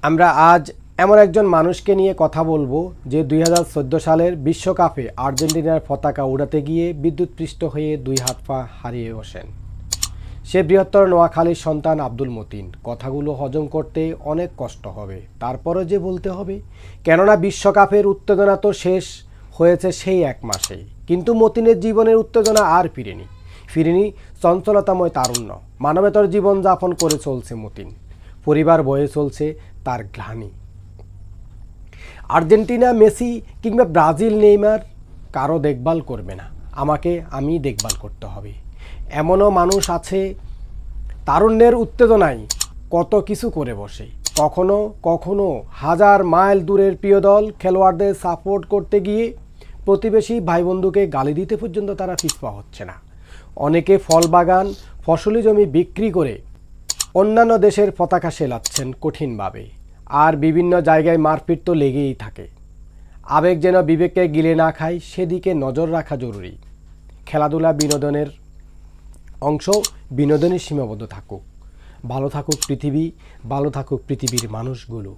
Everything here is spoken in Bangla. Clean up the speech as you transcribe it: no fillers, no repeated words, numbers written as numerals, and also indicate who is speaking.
Speaker 1: আমরা আজ এমন একজন মানুষকে নিয়ে কথা বলবো যে 2014 সালের বিশ্বকাপে আর্জেন্টিনার পতাকা উড়াতে গিয়ে বিদ্যুৎপৃষ্ট হয়ে দুই হাত পা হারিয়ে বসেন। সে বৃহত্তর নোয়াখালীর সন্তান আব্দুল মতিন। কথাগুলো হজম করতে অনেক কষ্ট হবে, তারপরও যে বলতে হবে, কেননা বিশ্বকাপের উত্তেজনা তো শেষ হয়েছে সেই এক মাসেই, কিন্তু মতিনের জীবনের উত্তেজনা আর ফিরেনি চঞ্চলতাময় তারুণ্য। মানবেতর জীবনযাপন করে চলছে মতিন, পরিবার বয়ে চলছে তার গ্লানি। আর্জেন্টিনা মেসি কিংবা ব্রাজিল নেইমার কারো দেখভাল করবে না, আমি দেখভাল করতে হবে। এমনও মানুষ আছে তারুণ্যের উত্তেজনায় কত কিছু করে বসে। কখনো কখনো হাজার মাইল দূরের প্রিয় দল খেলোয়াড়দের সাপোর্ট করতে গিয়ে প্রতিবেশী ভাই বন্ধুকে গালি দিতে পর্যন্ত তারা পিছপা হচ্ছে না। অনেকে ফল বাগান ফসলি জমি বিক্রি করে অন্যান্য দেশের পতাকা সেলাচ্ছেন কঠিনভাবে। আর বিভিন্ন জায়গায় মারপিট তো লেগেই থাকে। আবেগ যেন বিবেককে গিলে না খায়, সেদিকে নজর রাখা জরুরি। খেলাধুলা বিনোদনের অংশ, বিনোদনের সীমাবদ্ধ থাকুক। ভালো থাকুক পৃথিবী, ভালো থাকুক পৃথিবীর মানুষগুলো।